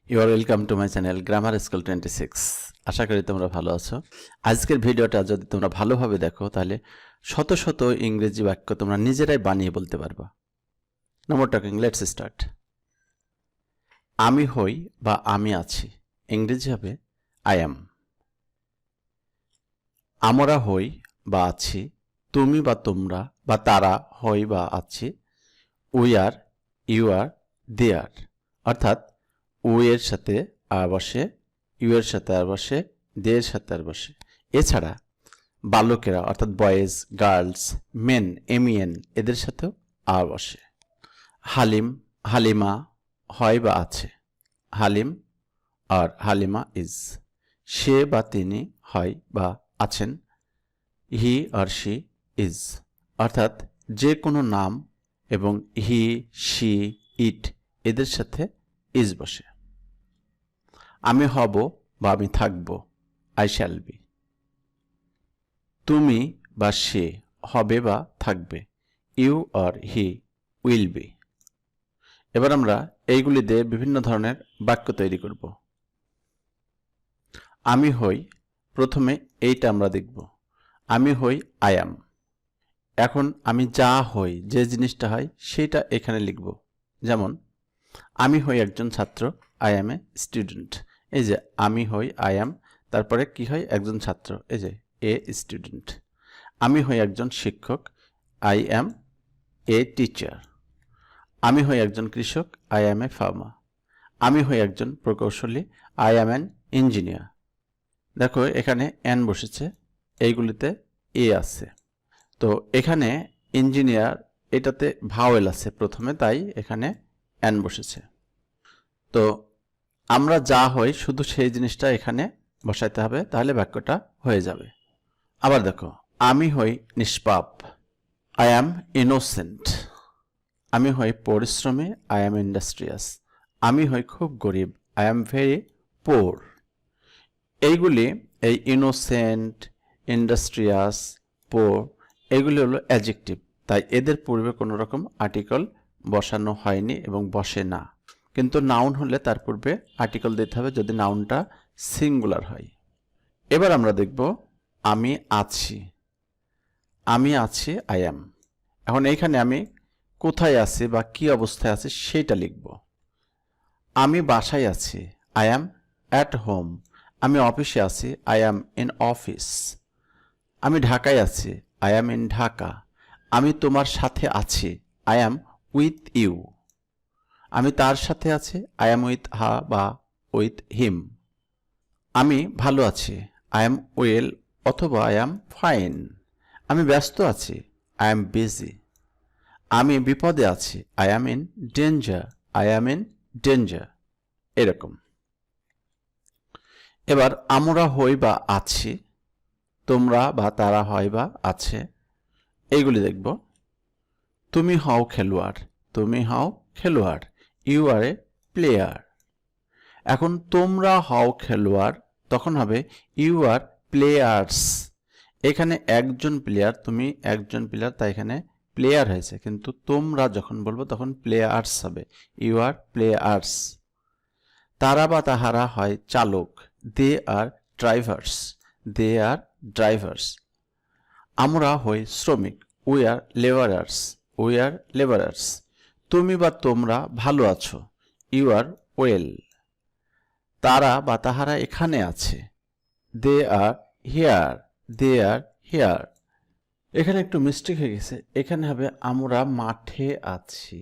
You are welcome to my channel Grammar School 26 আশা করি তোমরা ভালো আছো। আজকের ভিডিওটা যদি তোমরা ভালোভাবে দেখো তাহলে শত শত ইংরেজি বাক্য তোমরা নিজেরাই বানিয়ে বলতে পারবা। No more talking, let's start. আমি হই বা আমি আছি ইংরেজি হবে I am. আমরা হই বা আছি, তুমি বা তোমরা বা তারা হই বা আছি, we are, you are, they are। অর্থাৎ ও এর সাথে আর বসে, ইউ এর সাথে আর বসে, দে এর সাথে আর বসে। এছাড়া বালকেরা অর্থাৎ বয়েজ, গার্লস, মেন, এমিএন এদের সাথেও আর বসে। হালিম, হালিমা হয় বা আছে, হালিম আর হালিমা ইজ। সে বা তিনি হয় বা আছেন, হি আর শি ইজ। অর্থাৎ যে কোনো নাম এবং হি, শি, ইট এদের সাথে ইজ বসে। আমি হব বা আমি থাকব, আই শ্যাল বি। তুমি বা সে হবে বা থাকবে, you or he will be. এবার আমরা এইগুলি দিয়ে বিভিন্ন ধরনের বাক্য তৈরি করব। আমি হই, প্রথমে এইটা আমরা দেখব। আমি হই আই অ্যাম। এখন আমি যা হই, যে জিনিসটা হয় সেটা এখানে লিখব। যেমন আমি হই একজন ছাত্র, আই অ্যাম এ স্টুডেন্ট। এই যে আমি হই আই অ্যাম, তারপরে কি হয় একজন ছাত্র, এই যে এ স্টুডেন্ট। আমি হই একজন শিক্ষক, আই অ্যাম এ টিচার। আমি হই একজন কৃষক, আই অ্যাম এ ফার্মার। আমি হই একজন প্রকৌশলী, আই অ্যাম অ্যান ইঞ্জিনিয়ার। দেখো এখানে এন বসেছে, এইগুলিতে এ আছে। তো এখানে ইঞ্জিনিয়ার এটাতে ভাওয়েল আছে প্রথমে, তাই এখানে এন বসেছে। তো আমরা যা হই শুধু সেই জিনিসটা এখানে বসাইতে হবে, তাহলে বাক্যটা হয়ে যাবে। আবার দেখো আমি হই নিষ্পাপ, আই অ্যাম ইনোসেন্ট। আমি হই পরিশ্রমী, আই অ্যাম ইন্ডাস্ট্রিয়াস। আমি হই খুব গরিব, আই অ্যাম ভেরি পোর। এইগুলি, এই ইনোসেন্ট, ইন্ডাস্ট্রিয়াস, পোর এগুলি হলো অ্যাডজেক্টিভ, তাই এদের পূর্বে কোনো রকম আর্টিকেল বসানো হয়নি এবং বসে না। কিন্তু নাউন হলে তার পূর্বে আর্টিকেল দিতে হবে যদি নাউনটা সিঙ্গুলার হয়। এবার আমরা দেখব আমি আছি। আমি আছি আই অ্যাম। এখন এইখানে আমি কোথায় আছি বা কি অবস্থায় আছি সেটা লিখব। আমি বাসায় আছি, আই অ্যাম অ্যাট হোম। আমি অফিসে আছি, আই অ্যাম ইন অফিস। আমি ঢাকায় আছি, আই অ্যাম ইন ঢাকা। আমি তোমার সাথে আছি, আই অ্যাম উইথ ইউ। আমি তার সাথে আছি, আই অ্যাম উইথ হার বা উইথ হিম। আমি ভালো আছি, আই অ্যাম ওয়েল অথবা আই অ্যাম ফাইন। আমি ব্যস্ত আছি, আই অ্যাম বিজি। আমি বিপদে আছি, I am in danger, I am in danger. এরকম। এবার আমরা হই বা আছি, তোমরা বা তারা হয় বা আছে, এইগুলি দেখব। তুমি হও খেলোয়াড়, তুমি হও খেলোয়াড়, ইউ আর এ প্লেয়ার। এখন তোমরা হও খেলোয়াড়, তখন হবে ইউ আর প্লেয়ার্স। এখানে একজন প্লেয়ার, তুমি একজন প্লেয়ার, তাই এখানে প্লেয়ার হয়েছে, কিন্তু তোমরা যখন বলবো তখন প্লেয়ার্স হবে, ইউ আর প্লেয়ার্স। তারা বা তাহারা হয় চালক, দে আর ড্রাইভার্স, দে আর ড্রাইভার্স। আমরা হই শ্রমিক, we are labourers, we are labourers. তুমি বা তোমরা ভালো আছো, ইউ আর ওয়েল। তারা বা তাহারা এখানে আছে, দে আর হিয়ার, দে আর হিয়ার। এখানে একটু মিস্টেক হয়ে গেছে, এখানে হবে আমরা মাঠে আছি,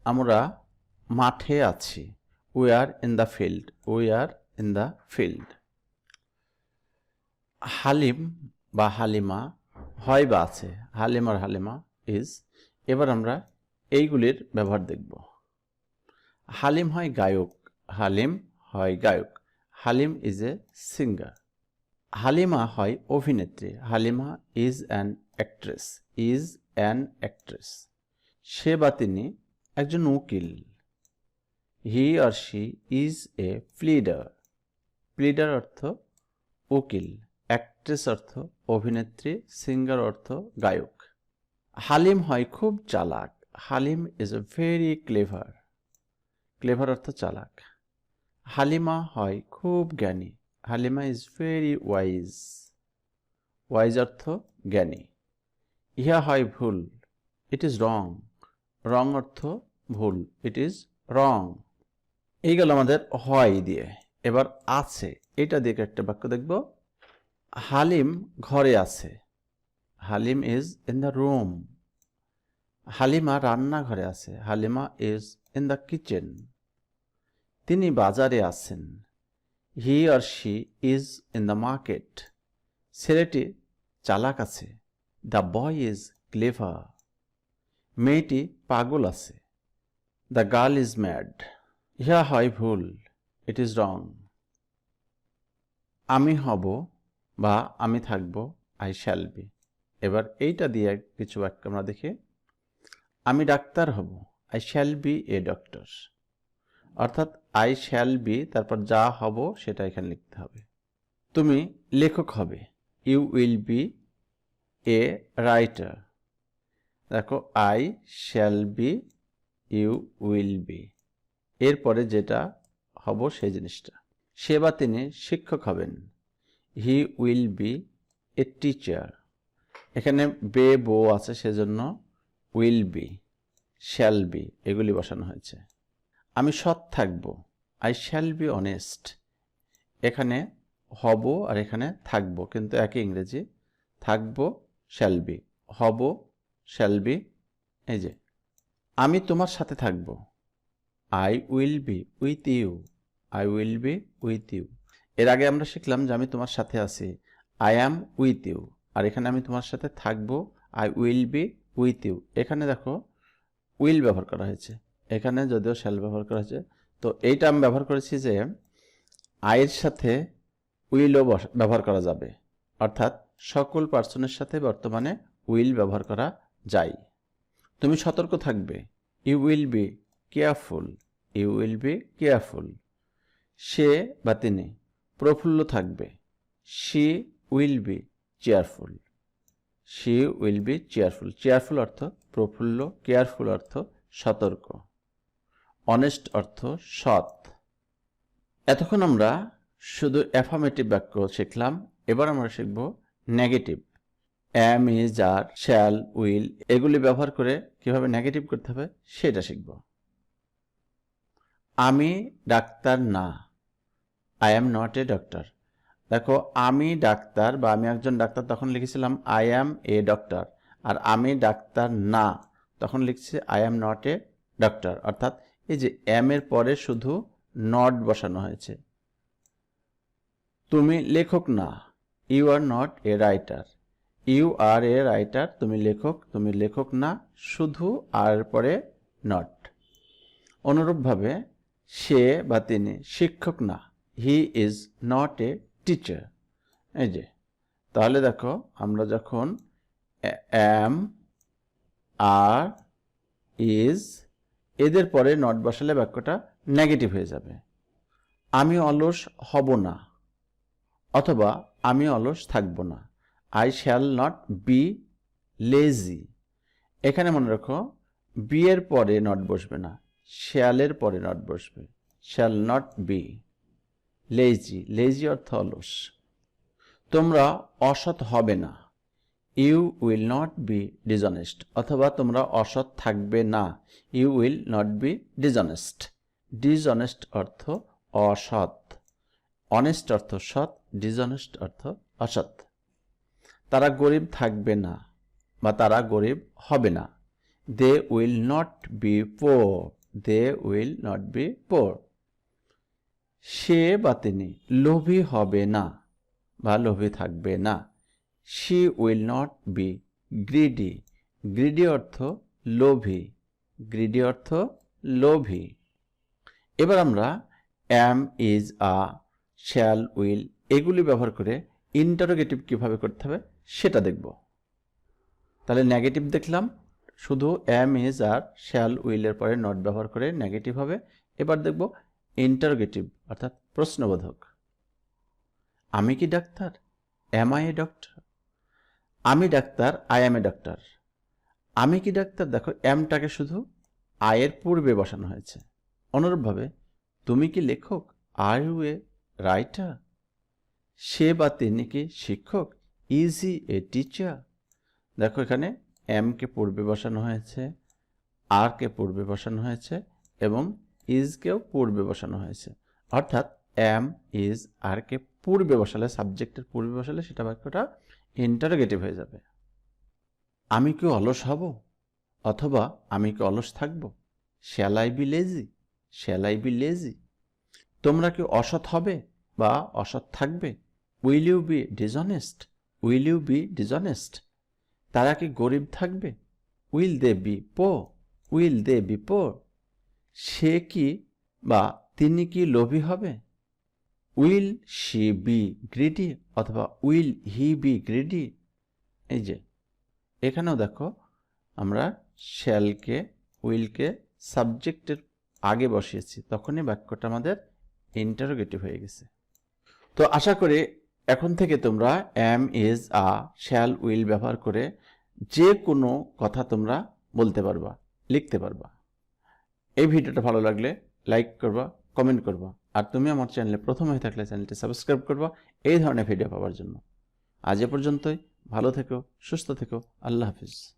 আমরা মাঠে আছি, we are in the field, we are in the field. Halim বা হালিমা হয় বা আছে, হালিম আর হালিমা ইজ। এবার আমরা এইগুলির ব্যবহার দেখব। হালিম হয় গায়ক, হালিম হয় গায়ক, Halim is a singer. Halima হয় অভিনেত্রী, Halima is an actress, is an actress. সে বা তিনি একজন উকিল, he or she is a pleader. Pleader অর্থ উকিল, অ্যাক্ট্রেস অর্থ অভিনেত্রী, সিঙ্গার অর্থ গায়ক। হালিম হয় খুব চালাক, Halim is a very clever. Clever অর্থ চালাক। হালিমা হয় খুব জ্ঞানী। Halima is very wise. Wise অর্থ জ্ঞানী। ইহা হয় ভুল। ইট ইজ রং। রং অর্থ ভুল। ইট ইজ রং। এই গেল আমাদের হয় দিয়ে। এবার আছে, এটা দিয়ে একটা বাক্য দেখব। হালিম ঘরে আছে। Halim is in the room. Halima রান্নাঘরে আছে। Halima is in the kitchen. তিনি বাজারে আছেন। He or she is in the market. ছেলেটি চালাক আছে। The boy is clever. মেয়েটি পাগল আছে। The girl is mad. ইহা হয় ভুল। It is wrong. আমি হব বা আমি থাকব, আই শ্যাল বি। এবার এইটা দিয়ে কিছু বাক্য আমরা দেখি। আমি ডাক্তার হব, I shall B a doctor. অর্থাৎ আই শ্যাল বি, তারপর যা হব সেটা এখানে লিখতে হবে। তুমি লেখক হবে, you will be a writer. দেখো I shall be, you will be, এরপরে যেটা হব সেই জিনিসটা। সে বা তিনি শিক্ষক হবেন, হি উইল বি এ টিচার। এখানে বে বো আছে, সেজন্য উইল বি, শ্যাল বি এগুলি বসানো হয়েছে। আমি সৎ থাকবো, আই শ্যাল বি অনেস্ট। এখানে হব আর এখানে থাকবো কিন্তু একই ইংরেজি। থাকবো শ্যাল বি, হব শ্যাল বি। এই যে আমি তোমার সাথে থাকবো, I will be with you. I will be with you. এর আগে আমরা শিখলাম যে আমি তোমার সাথে আছি, আই অ্যাম উইথ ইউ। আর এখানে আমি তোমার সাথে থাকবো, I will be with you. এখানে দেখো উইল ব্যবহার করা হয়েছে, এখানে যদিও শ্যাল ব্যবহার করা হয়েছে। তো এইটা আমি ব্যবহার করেছি যে আয়ের সাথে উইলও ব্যবহার করা যাবে, অর্থাৎ সকল পার্সনের সাথে বর্তমানে উইল ব্যবহার করা যায়। তুমি সতর্ক থাকবে, you will be careful. You will be careful. সে বা তিনি প্রফুল্ল থাকবে, she will be cheerful. She will be cheerful. Cheerful অর্থ প্রফুল্ল, কেয়ারফুল অর্থ সতর্ক, অনেস্ট অর্থ সৎ। এতক্ষণ আমরা শুধু অ্যাফার্মেটিভ বাক্য শিখলাম। এবার আমরা শিখব negative. Am, is, are, shall, will এগুলি ব্যবহার করে কিভাবে নেগেটিভ করতে হবে সেটা শিখব। আমি ডাক্তার না, I am not a doctor. দেখো আমি ডাক্তার বা আমি একজন ডাক্তার তখন লিখেছিলাম আই অ্যাম এ ডক্টর, আর আমি ডাক্তার না তখন লিখছি I am not a doctor. অর্থাৎ এই যে এম এর পরে শুধু নট বসানো হয়েছে। তুমি লেখক না, you are not a writer. You are a writer, তুমি লেখক, তুমি লেখক না, শুধু আর পরে নট। অনুরূপভাবে সে বা তিনি শিক্ষক না, he is not a teacher. এই যে তাহলে দেখো আমরা যখন অ্যাম, আর, ইজ এদের পরে নট বসালে বাক্যটা নেগেটিভ হয়ে যাবে। আমি অলস হব না, অথবা আমি অলস থাকব না, I shall not be lazy. এখানে মনে রাখো বি এর পরে নট বসবে না, শ্যালের পরে নট বসবে। Shall not be lazy. Lazy অর্থ অলস। তোমরা অসৎ হবে না, you will not be dishonest. অথবা তোমরা অসৎ থাকবে না, you will not be dishonest. Dishonest অর্থ অসৎ, অনেস্ট অর্থ সৎ, ডিসঅনেস্ট অর্থ অসৎ। তারা গরিব থাকবে না বা তারা গরিব হবে না, they will not be poor. They will not be poor. সে বা তিনি লোভী হবে না বা লোভী থাকবে না, she will not be greedy. Greedy অর্থ লোভী, গ্রিডি অর্থ লোভী। এবার আমরা am, is, are, shall, will এগুলি ব্যবহার করে ইন্টারোগেটিভ কিভাবে করতে হবে সেটা দেখব। তাহলে নেগেটিভ দেখলাম, শুধু অ্যাম, ইজ, আর, শ্যাল, উইলের পরে নট ব্যবহার করে নেগেটিভ হবে। এবার দেখব ইন্টারোগেটিভ অর্থাৎ প্রশ্নবোধক। আমি কি ডাক্তার, অ্যাম আই এ ডক্টর? আমি ডাক্তার, আই অ্যাম এ ডক্টর। আমি কি ডাক্তার, দেখো অ্যামটাকে শুধু আয়ের পূর্বে বসানো হয়েছে। অনুরূপভাবে তুমি কি লেখক, আর ইউ এ রাইটার? সে বা তিনি কি শিক্ষক? Is he a teacher? দেখো এখানে এমকে পূর্বে বসানো হয়েছে, আরকে পূর্বে বসানো হয়েছে এবং ইজকেও পূর্বে বসানো হয়েছে। অর্থাৎ এম, ইজ, আরকে পূর্বে বসালে, সাবজেক্টের পূর্বে বসালে সেটা বাক্যটা ইন্টারোগেটিভ হয়ে যাবে। আমি কি অলস হব? অথবা আমি কি অলস থাকব? Shall I be lazy? Shall I be lazy? তোমরা কি অসৎ হবে বা অসৎ থাকবে? Will you be dishonest? Will you be dishonest? তারা কি গরিব থাকবে? Will they be poor? Will they be poor? সে কি বা তিনি কি লোভী হবে? উইল শি বি গ্রিডি অথবা উইল হি বি গ্রিডি? এই যে এখানেও দেখো আমরা শ্যালকে, উইলকে সাবজেক্টের আগে বসিয়েছি, তখনই বাক্যটা আমাদের ইন্টারোগেটিভ হয়ে গেছে। তো আশা করি এখন থেকে তোমরা am, is, are, shall, will ব্যবহার করে যে কোনো কথা তোমরা বলতে পারবা, লিখতে পারবা। এই ভিডিওটা ভালো লাগলে লাইক করবা, কমেন্ট করবা, আর তুমি আমার চ্যানেলে প্রথম হয়ে থাকলে চ্যানেলটি সাবস্ক্রাইব করবা এই ধরনের ভিডিও পাওয়ার জন্য। আজ এ পর্যন্তই। ভালো থেকো, সুস্থ থেকো। আল্লাহ হাফিজ।